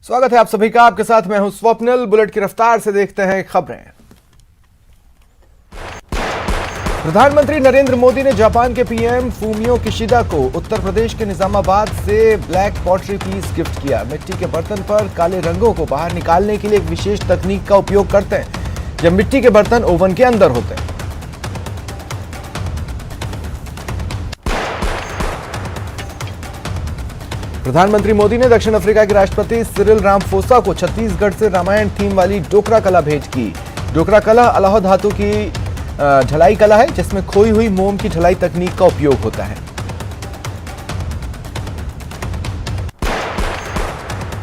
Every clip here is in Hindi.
स्वागत है आप सभी का। आपके साथ मैं हूं स्वप्निल। बुलेट की रफ्तार से देखते हैं खबरें। प्रधानमंत्री नरेंद्र मोदी ने जापान के पीएम फूमियो किशिदा को उत्तर प्रदेश के निजामाबाद से ब्लैक पॉटरी पीस गिफ्ट किया। मिट्टी के बर्तन पर काले रंगों को बाहर निकालने के लिए एक विशेष तकनीक का उपयोग करते हैं जब मिट्टी के बर्तन ओवन के अंदर होते हैं। प्रधानमंत्री मोदी ने दक्षिण अफ्रीका के राष्ट्रपति सिरिल रामाफोसा को छत्तीसगढ़ से रामायण थीम वाली डोकरा कला भेंट की। डोकरा कला अलाह धातु की ढलाई कला है जिसमें खोई हुई मोम की ढलाई तकनीक का उपयोग होता है।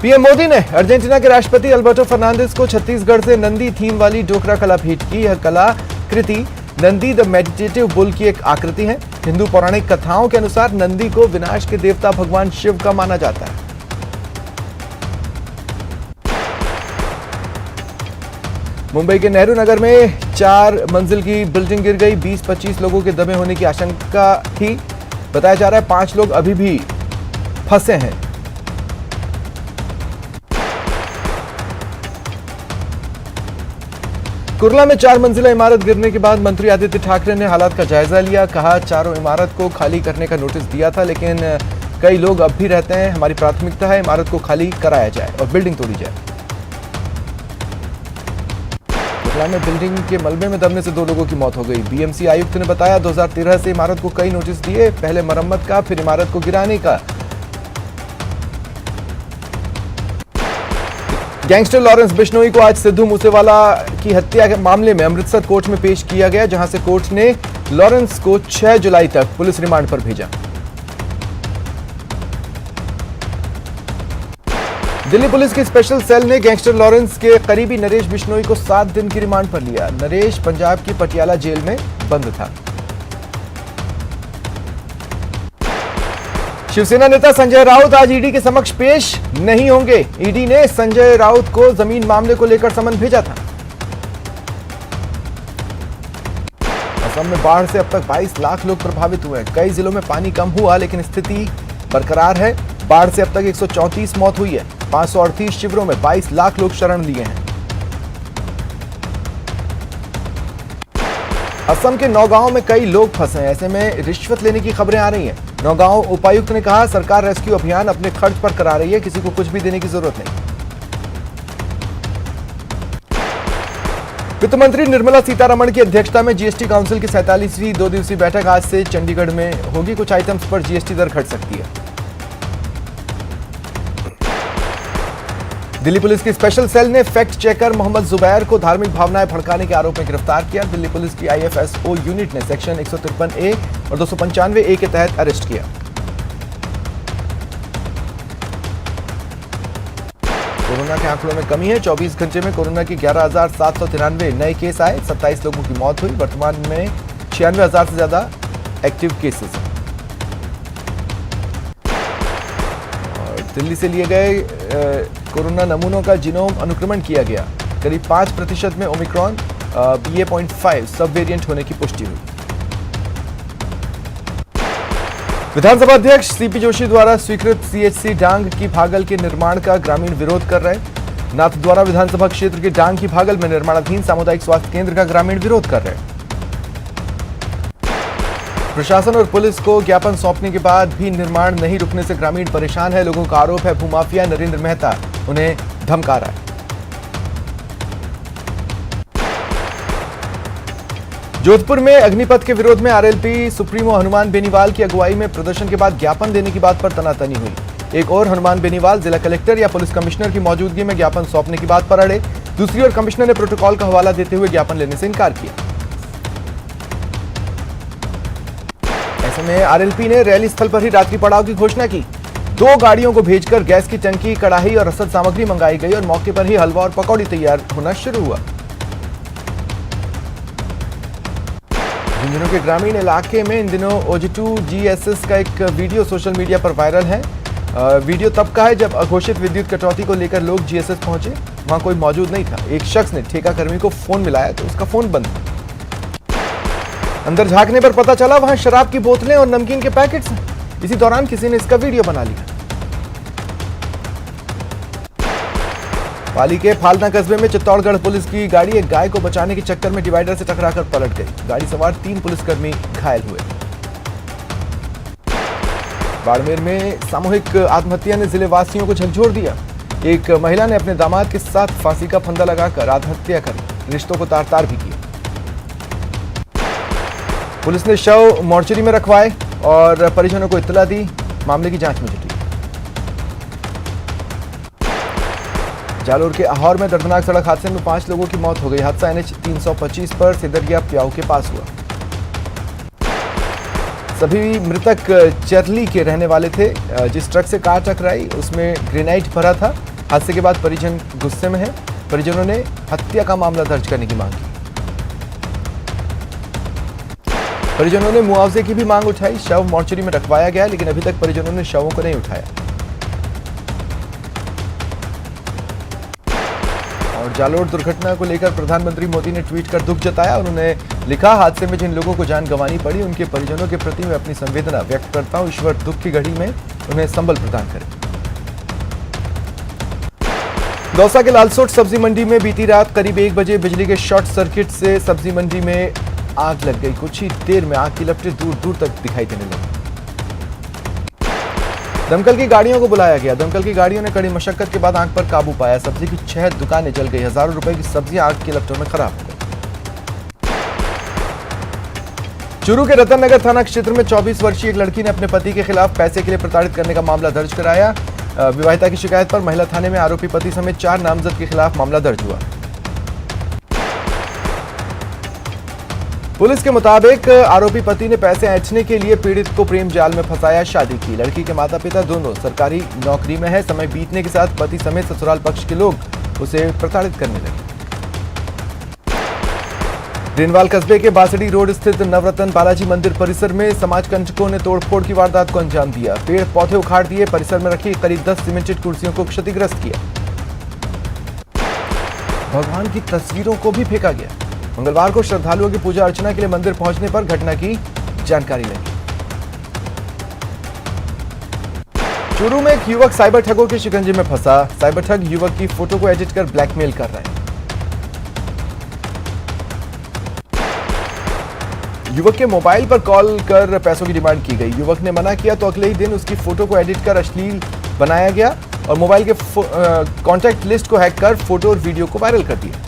पीएम मोदी ने अर्जेंटीना के राष्ट्रपति अल्बर्टो फर्नांडिस को छत्तीसगढ़ से नंदी थीम वाली डोकरा कला भेंट की। यह कला कृति नंदी द मेडिटेटिव बुल की एक आकृति है। हिंदू पौराणिक कथाओं के अनुसार नंदी को विनाश के देवता भगवान शिव का माना जाता है। मुंबई के नेहरू नगर में 4 मंजिल की बिल्डिंग गिर गई। 20-25 लोगों के दबे होने की आशंका थी। बताया जा रहा है 5 लोग अभी भी फंसे हैं। कुर्ला में 4 मंजिला इमारत गिरने के बाद मंत्री आदित्य ठाकरे ने हालात का जायजा लिया। कहा चारों इमारत को खाली करने का नोटिस दिया था लेकिन कई लोग अब भी रहते हैं। हमारी प्राथमिकता है इमारत को खाली कराया जाए और बिल्डिंग तोड़ी जाए। कुर्ला में बिल्डिंग के मलबे में दबने से 2 लोगों की मौत हो गई। बीएमसी आयुक्त ने बताया 2013 से इमारत को कई नोटिस दिए, पहले मरम्मत का फिर इमारत को गिराने का। गैंगस्टर लॉरेंस बिश्नोई को आज सिद्धू मूसेवाला की हत्या के मामले में अमृतसर कोर्ट में पेश किया गया जहां से कोर्ट ने लॉरेंस को 6 जुलाई तक पुलिस रिमांड पर भेजा। दिल्ली पुलिस की स्पेशल सेल ने गैंगस्टर लॉरेंस के करीबी नरेश बिश्नोई को 7 दिन की रिमांड पर लिया। नरेश पंजाब की पटियाला जेल में बंद था। शिवसेना नेता संजय राउत आज ईडी के समक्ष पेश नहीं होंगे। ईडी ने संजय राउत को जमीन मामले को लेकर समन भेजा था। असम में बाढ़ से अब तक 22 लाख लोग प्रभावित हुए हैं। कई जिलों में पानी कम हुआ लेकिन स्थिति बरकरार है। बाढ़ से अब तक 134 मौत हुई है। 538 शिविरों में 22 लाख लोग शरण लिए हैं। असम के नौगांव में कई लोग फंसे हैं। ऐसे में रिश्वत लेने की खबरें आ रही हैं। नौगांव उपायुक्त ने कहा सरकार रेस्क्यू अभियान अपने खर्च पर करा रही है, किसी को कुछ भी देने की जरूरत नहीं। वित्त मंत्री निर्मला सीतारमण की अध्यक्षता में जीएसटी काउंसिल की 47वीं 2 दिवसीय बैठक आज से चंडीगढ़ में होगी। कुछ आइटम्स पर जीएसटी दर घट सकती है। दिल्ली पुलिस की स्पेशल सेल ने फैक्ट चेकर मोहम्मद जुबैर को धार्मिक भावनाएं भड़काने के आरोप में गिरफ्तार किया। दिल्ली पुलिस की आईएफएसओ यूनिट ने सेक्शन 153A और 295A के तहत अरेस्ट किया। कोरोना के आंकड़ों में कमी है। 24 घंटे में कोरोना के 11,793 नए केस आए। 27 लोगों की मौत हुई। वर्तमान में 96,000 से ज्यादा एक्टिव केसेस हैं। दिल्ली से लिए गए कोरोना नमूनों का जीनोम अनुक्रमण किया गया। करीब 5% में ओमिक्रॉन BA.5 सब वेरिएंट होने की पुष्टि हुई। विधानसभा अध्यक्ष सीपी जोशी द्वारा स्वीकृत सीएचसी डांग की भागल के निर्माण का ग्रामीण विरोध कर रहे। नाथद्वारा विधानसभा क्षेत्र के डांग की भागल में निर्माणाधीन सामुदायिक स्वास्थ्य केंद्र का ग्रामीण विरोध कर रहे। प्रशासन और पुलिस को ज्ञापन सौंपने के बाद भी निर्माण नहीं रुकने से ग्रामीण परेशान है। लोगों का आरोप है भूमाफिया नरेंद्र मेहता उन्हें धमका रहा है। जोधपुर में अग्निपथ के विरोध में आरएलपी सुप्रीमो हनुमान बेनीवाल की अगुवाई में प्रदर्शन के बाद ज्ञापन देने की बात पर तनातनी हुई। एक और हनुमान बेनीवाल जिला कलेक्टर या पुलिस कमिश्नर की मौजूदगी में ज्ञापन सौंपने की बात पर अड़े। दूसरी ओर कमिश्नर ने प्रोटोकॉल का हवाला देते हुए ज्ञापन लेने से इनकार किया। ऐसे में आरएलपी ने रैली स्थल पर ही रात्रि पड़ाव की घोषणा की। 2 गाड़ियों को भेजकर गैस की टंकी, कड़ाही और रसद सामग्री मंगाई गई और मौके पर ही हलवा और पकौड़ी तैयार होना शुरू हुआ। झुंझुनू के ग्रामीण इलाके में इन दिनों OG2 GSS का एक वीडियो सोशल मीडिया पर वायरल है। वीडियो तब का है जब अघोषित विद्युत कटौती को लेकर लोग GSS पहुंचे। वहां कोई मौजूद नहीं था। एक शख्स ने ठेका कर्मी को फोन मिलाया तो उसका फोन बंद था। अंदर झांकने पर पता चला वहां शराब की बोतलें और नमकीन के पैकेट्स हैं। इसी दौरान किसी ने इसका वीडियो बना लिया। पाली के फालना कस्बे में चित्तौड़गढ़ पुलिस की गाड़ी एक गाय को बचाने के चक्कर में डिवाइडर से टकराकर पलट गई। गाड़ी सवार 3 पुलिसकर्मी घायल हुए। बाड़मेर में सामूहिक आत्महत्या ने जिले वासियों को झकझोर दिया। एक महिला ने अपने दामाद के साथ फांसी का फंदा लगाकर आत्महत्या कर रिश्तों को तार-तार भी किया। पुलिस ने शव मोर्चरी में रखवाए और परिजनों को इत्तला दी। मामले की जांच में जुटी। जालोर के अहौर में दर्दनाक सड़क हादसे में 5 लोगों की मौत हो गई। हादसा NH 325 पर सिदरिया प्याऊ के पास हुआ। सभी मृतक चरली के रहने वाले थे। जिस ट्रक से कार टकराई उसमें ग्रेनाइट भरा था। हादसे के बाद परिजन गुस्से में हैं। परिजनों ने हत्या का मामला दर्ज करने की मांग की। परिजनों ने मुआवजे की भी मांग उठाई। शव मोर्चरी में रखवाया गया, लेकिन अभी तक परिजनों ने शवों को नहीं उठाया। और जालोर दुर्घटना को लेकर प्रधानमंत्री मोदी ने ट्वीट कर दुख जताया। उन्होंने लिखा, हादसे में जिन लोगों को जान गंवानी पड़ी उनके परिजनों के प्रति मैं अपनी संवेदना व्यक्त करता हूं। ईश्वर दुख की घड़ी में उन्हें संबल प्रदान करे। दौसा के लालसोट सब्जी मंडी में बीती रात करीब 1 बजे बिजली के शॉर्ट सर्किट से सब्जी मंडी में आग लग गई। कुछ ही देर में आग की लपटें दूर दूर तक दिखाई देने लगी। दमकल की गाड़ियों को बुलाया गया। दमकल की गाड़ियों ने कड़ी मशक्कत के बाद आग पर काबू पाया। सब्जी की 6 दुकानें जल गई। हजारों रुपए की सब्जियां आग की लपटों में खराब हो गई। चूरू के रतन नगर थाना क्षेत्र में 24 वर्षीय एक लड़की ने अपने पति के खिलाफ पैसे के लिए प्रताड़ित करने का मामला दर्ज कराया। विवाहिता की शिकायत पर महिला थाने में आरोपी पति समेत 4 नामजद के खिलाफ मामला दर्ज हुआ। पुलिस के मुताबिक आरोपी पति ने पैसे ऐंठने के लिए पीड़ित को प्रेम जाल में फंसाया, शादी की। लड़की के माता पिता दोनों सरकारी नौकरी में है। समय बीतने के साथ पति समेत ससुराल पक्ष के लोग उसे प्रताड़ित करने लगे। रेनवाल कस्बे के बासड़ी रोड स्थित नवरत्न बालाजी मंदिर परिसर में समाजकंटकों ने तोड़फोड़ की वारदात को अंजाम दिया। पेड़ पौधे उखाड़ दिए। परिसर में रखी करीब 10 सीमेंटेड कुर्सियों को क्षतिग्रस्त किया। भगवान की तस्वीरों को भी फेंका गया। मंगलवार को श्रद्धालुओं की पूजा अर्चना के लिए मंदिर पहुंचने पर घटना की जानकारी लगी। चूरू में एक युवक साइबर ठगों के शिकंजे में फंसा। साइबर ठग युवक की फोटो को एडिट कर ब्लैकमेल कर रहे हैं। युवक के मोबाइल पर कॉल कर पैसों की डिमांड की गई। युवक ने मना किया तो अगले ही दिन उसकी फोटो को एडिट कर अश्लील बनाया गया और मोबाइल के कॉन्टैक्ट लिस्ट को हैक कर फोटो और वीडियो को वायरल कर दिया।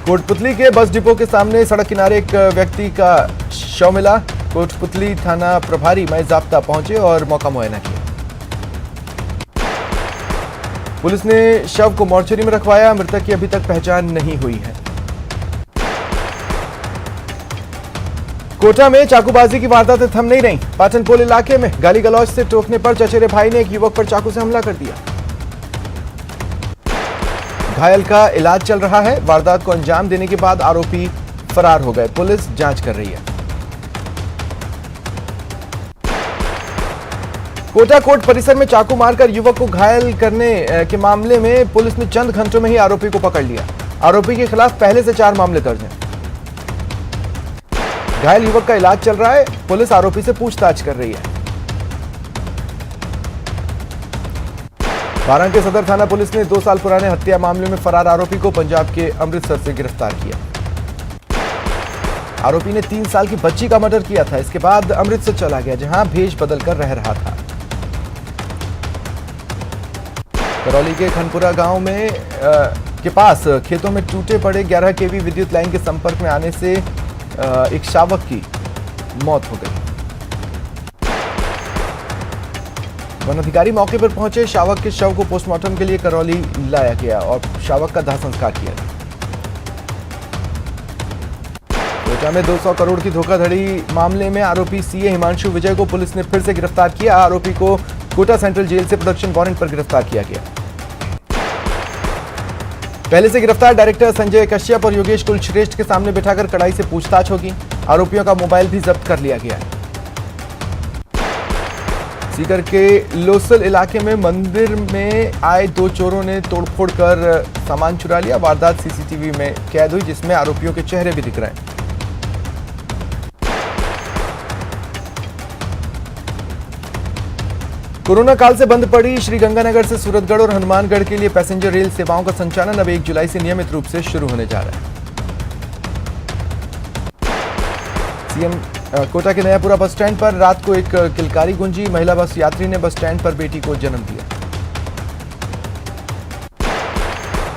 कोटपुतली के बस डिपो के सामने सड़क किनारे एक व्यक्ति का शव मिला। कोटपुतली थाना प्रभारी मय जाब्ता पहुंचे और मौका मुआयना किया। पुलिस ने शव को मोर्चरी में रखवाया। मृतक की अभी तक पहचान नहीं हुई है। कोटा में चाकूबाजी की वारदातें थम नहीं रही। पाटनपोल इलाके में गाली गलौज से टोकने पर चचेरे भाई ने एक युवक पर चाकू से हमला कर दिया। घायल का इलाज चल रहा है। वारदात को अंजाम देने के बाद आरोपी फरार हो गए। पुलिस जांच कर रही है। कोटा कोर्ट परिसर में चाकू मारकर युवक को घायल करने के मामले में पुलिस ने चंद घंटों में ही आरोपी को पकड़ लिया। आरोपी के खिलाफ पहले से 4 मामले दर्ज हैं। घायल युवक का इलाज चल रहा है। पुलिस आरोपी से पूछताछ कर रही है। बारंग के सदर थाना पुलिस ने 2 साल पुराने हत्या मामले में फरार आरोपी को पंजाब के अमृतसर से गिरफ्तार किया। आरोपी ने 3 साल की बच्ची का मर्डर किया था। इसके बाद अमृतसर चला गया, जहां भेष बदलकर रह रहा था। करौली के खनपुरा गांव में के पास खेतों में टूटे पड़े 11 केवी विद्युत लाइन के संपर्क में आने से एक शावक की मौत हो गई। वन अधिकारी मौके पर पहुंचे। शावक के शव को पोस्टमार्टम के लिए करौली लाया गया और शावक का दाह संस्कार किया गया। कोटा में 200 करोड़ की धोखाधड़ी मामले में आरोपी सीए हिमांशु विजय को पुलिस ने फिर से गिरफ्तार किया। आरोपी को कोटा सेंट्रल जेल से प्रोडक्शन वारंट पर गिरफ्तार किया गया। पहले से गिरफ्तार डायरेक्टर संजय कश्यप और योगेश कुलश्रेष्ठ के सामने बिठाकर कड़ाई से पूछताछ होगी। आरोपियों का मोबाइल भी जब्त कर लिया गया है। सीकर के लोसल इलाके में मंदिर में आए 2 चोरों ने तोड़फोड़ कर सामान चुरा लिया। वारदात सीसीटीवी में कैद हुई, जिसमें आरोपियों के चेहरे भी दिख रहे हैं। कोरोना काल से बंद पड़ी श्रीगंगानगर से सूरतगढ़ और हनुमानगढ़ के लिए पैसेंजर रेल सेवाओं का संचालन अब 1 जुलाई से नियमित रूप से शुरू होने जा रहा है। सीएम कोटा के नयापुरा बस स्टैंड पर रात को एक किलकारी गूंजी। महिला बस यात्री ने बस स्टैंड पर बेटी को जन्म दिया।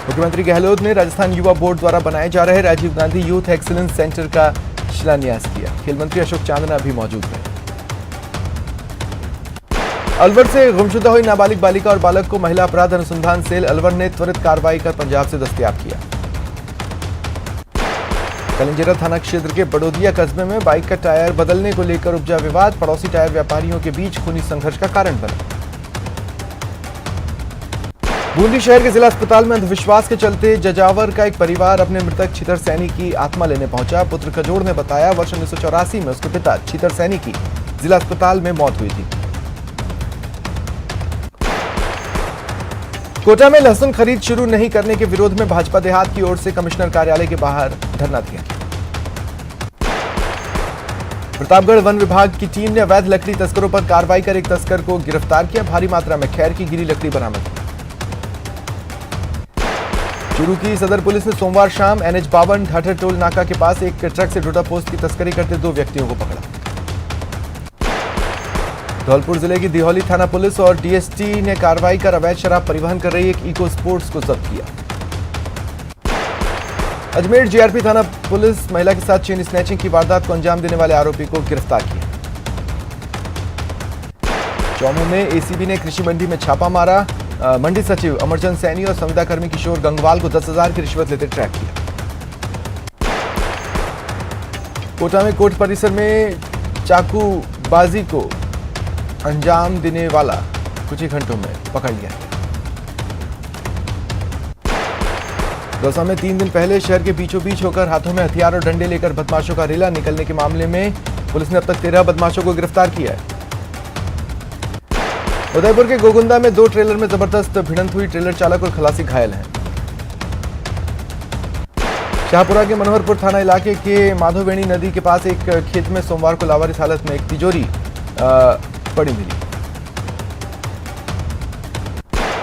मुख्यमंत्री गहलोत ने राजस्थान युवा बोर्ड द्वारा बनाए जा रहे Rajiv Gandhi youth excellence centre का शिलान्यास किया। खेल मंत्री अशोक चांदना भी मौजूद रहे। अलवर से गुमशुदा हुई नाबालिग बालिका और बालक को महिला अपराध अनुसंधान सेल अलवर ने त्वरित कार्रवाई कर पंजाब से दस्तयाब किया। कलिंजरा थाना क्षेत्र के बड़ोदिया कस्बे में बाइक का टायर बदलने को लेकर उपजा विवाद। पड़ोसी टायर व्यापारियों के बीच खूनी संघर्ष का कारण बना। बूंदी शहर के जिला अस्पताल में अंधविश्वास के चलते जजावर का एक परिवार अपने मृतक छीतर सैनी की आत्मा लेने पहुंचा। पुत्र कजोड़ ने बताया वर्ष 1984 में उसके पिता छीतर सैनी की जिला अस्पताल में मौत हुई थी। कोटा में लहसुन खरीद शुरू नहीं करने के विरोध में भाजपा देहात की ओर से कमिश्नर कार्यालय के बाहर धरना दिया गया। प्रतापगढ़ वन विभाग की टीम ने अवैध लकड़ी तस्करों पर कार्रवाई कर एक तस्कर को गिरफ्तार किया। भारी मात्रा में खैर की गिरी लकड़ी बरामद की। चूरू की सदर पुलिस ने सोमवार शाम NH-52 ढाठर टोल नाका के पास एक ट्रक से डोडा पोस्ट की तस्करी करते 2 व्यक्तियों को पकड़ा। धौलपुर जिले की दिहौली थाना पुलिस और DST ने कार्रवाई कर अवैध शराब परिवहन कर रही एक इको स्पोर्ट्स को जब्त किया। अजमेर GRP थाना पुलिस महिला के साथ चेन स्नैचिंग की वारदात को अंजाम देने वाले आरोपी को गिरफ्तार किया। चौमू में ACB ने कृषि मंडी में छापा मारा। मंडी सचिव अमरचंद सैनी और संविदा कर्मी किशोर गंगवाल को 10,000 की रिश्वत लेते ट्रैक किया। कोटा में कोर्ट परिसर में चाकूबाजी को अंजाम देने वाला कुछ ही घंटों में पकड़ लिया गया। दौसा में 3 दिन पहले शहर के बीचों बीच होकर हाथों में हथियार और डंडे लेकर बदमाशों का रेला निकलने के मामले में पुलिस ने अब तक 13 बदमाशों को गिरफ्तार किया है। उदयपुर के गोगुंदा में 2 ट्रेलर में जबरदस्त भिड़ंत हुई। ट्रेलर चालक और खलासी घायल हैं। शाहपुरा के मनोहरपुर थाना इलाके के माधोवेणी नदी के पास एक खेत में सोमवार को लावारिस हालत में एक तिजोरी पड़ी मिली।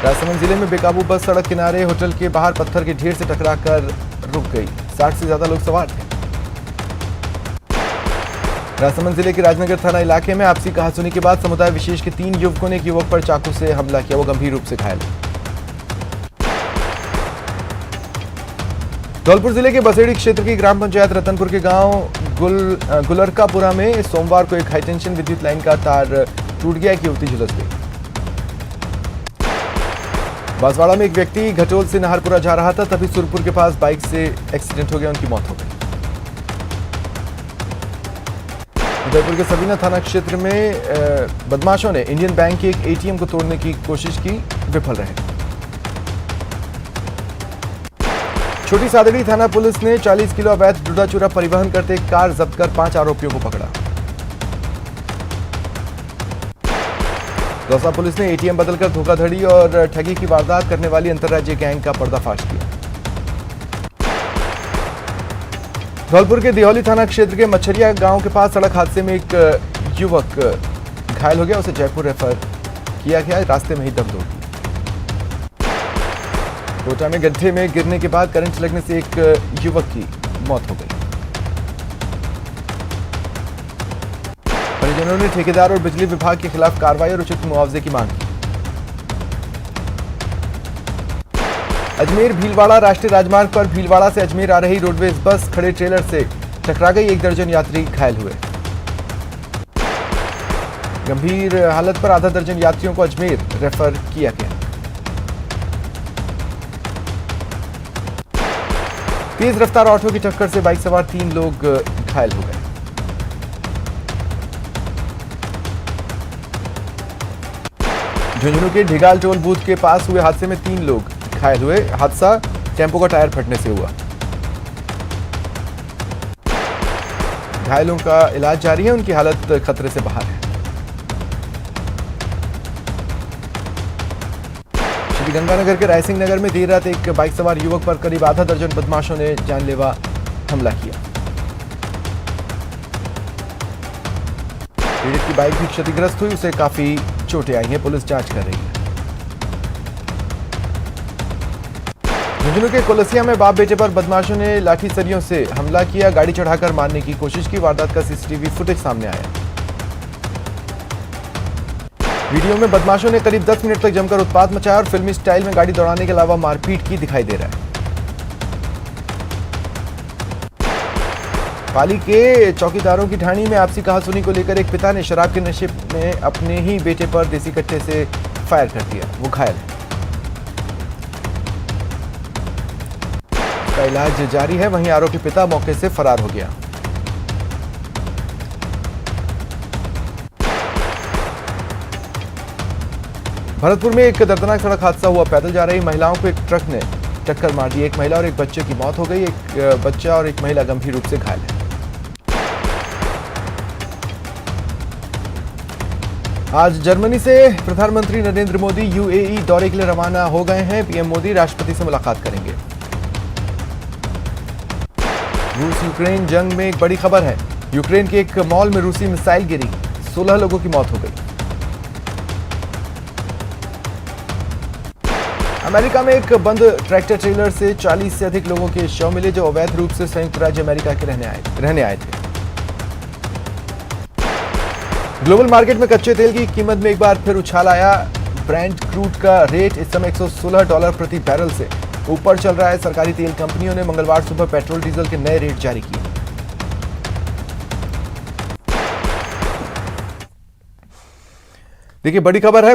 राजसमंद जिले में बेकाबू बस सड़क किनारे होटल के बाहर पत्थर के ढेर से टकराकर रुक गई। 60 से ज्यादा लोग सवार थे। राजसमंद जिले के राजनगर थाना इलाके में आपसी कहासुनी के बाद समुदाय विशेष के 3 युवकों ने एक युवक पर चाकू से हमला किया। वो गंभीर रूप से घायल है। धौलपुर जिले के बसेड़ी क्षेत्र की ग्राम पंचायत रतनपुर के गांव गुलरकापुरा में सोमवार को एक हाईटेंशन विद्युत लाइन का तार टूट गया। एक युवती झुलस गई। बांसवाड़ा में एक व्यक्ति घटोल से नाहरपुरा जा रहा था, तभी सुरपुर के पास बाइक से एक्सीडेंट हो गया। उनकी मौत हो गई। उदयपुर के सबीना थाना क्षेत्र में बदमाशों ने इंडियन बैंक के एक ATM को तोड़ने की कोशिश की, विफल रहे। छोटी सादड़ी थाना पुलिस ने 40 किलो अवैध डोडा चूरा परिवहन करते एक कार जब्त कर 5 आरोपियों को पकड़ा। दौसा पुलिस ने ATM बदलकर धोखाधड़ी और ठगी की वारदात करने वाली अंतर्राज्यीय गैंग का पर्दाफाश किया। धौलपुर के दिहौली थाना क्षेत्र के मच्छरिया गांव के पास सड़क हादसे में एक युवक घायल हो गया। उसे जयपुर रेफर किया गया। रास्ते में ही दम तोड़ दी। कोटा में गड्ढे में गिरने के बाद करंट लगने से एक युवक की मौत हो गई। परिजनों ने ठेकेदार और बिजली विभाग के खिलाफ कार्रवाई और उचित मुआवजे की मांग की। अजमेर भीलवाड़ा राष्ट्रीय राजमार्ग पर भीलवाड़ा से अजमेर आ रही रोडवेज बस खड़े ट्रेलर से टकरा गई। 1 दर्जन यात्री घायल हुए। गंभीर हालत पर आधा दर्जन यात्रियों को अजमेर रेफर किया गया। तेज रफ्तार ऑटो की टक्कर से बाइक सवार 3 लोग घायल हो गए। झुंझुनू के ढिगाल टोल बूथ के पास हुए हादसे में 3 लोग घायल हुए। हादसा टेम्पो का टायर फटने से हुआ। घायलों का इलाज जारी है। उनकी हालत खतरे से बाहर है। श्रीगंगानगर के रायसिंह नगर में देर रात एक बाइक सवार युवक पर करीब आधा दर्जन बदमाशों ने जानलेवा हमला किया। पीड़ित की बाइक भी क्षतिग्रस्त हुई। उसे काफी चोटें आई हैं, पुलिस जांच कर रही है। झुंझुनू के कोलसिया में बाप बेटे पर बदमाशों ने लाठी सरियों से हमला किया, गाड़ी चढ़ाकर मारने की कोशिश की। वारदात का सीसीटीवी फुटेज सामने आया। वीडियो में बदमाशों ने करीब 10 मिनट तक जमकर उत्पात मचाया और फिल्मी स्टाइल में गाड़ी दौड़ाने के अलावा मारपीट की दिखाई दे रहा है। पाली के चौकीदारों की ढाणी में आपसी कहासुनी को लेकर एक पिता ने शराब के नशे में अपने ही बेटे पर देसी कट्टे से फायर कर दिया, वो घायल है। उसका इलाज जारी है, वहीं आरोपी पिता मौके से फरार हो गया। भरतपुर में एक दर्दनाक सड़क हादसा हुआ। पैदल जा रही महिलाओं को एक ट्रक ने टक्कर मार दी। एक महिला और एक बच्चे की मौत हो गई। एक बच्चा और एक महिला गंभीर रूप से घायल है। आज जर्मनी से प्रधानमंत्री नरेंद्र मोदी यूएई दौरे के लिए रवाना हो गए हैं। पीएम मोदी राष्ट्रपति से मुलाकात करेंगे। रूस यूक्रेन जंग में एक बड़ी खबर है। यूक्रेन के एक मॉल में रूसी मिसाइल गिरी, 16 लोगों की मौत हो गई। अमेरिका में एक बंद ट्रैक्टर ट्रेलर से 40 से अधिक लोगों के शव मिले, जो अवैध रूप से संयुक्त राज्य अमेरिका के रहने आए थे। ग्लोबल मार्केट में कच्चे तेल की कीमत में एक बार फिर उछाल आया। ब्रेंट क्रूड का रेट इस समय $116 प्रति बैरल से ऊपर चल रहा है। सरकारी तेल कंपनियों ने मंगलवार सुबह पेट्रोल डीजल के नए रेट जारी किए। देखिए, बड़ी खबर है।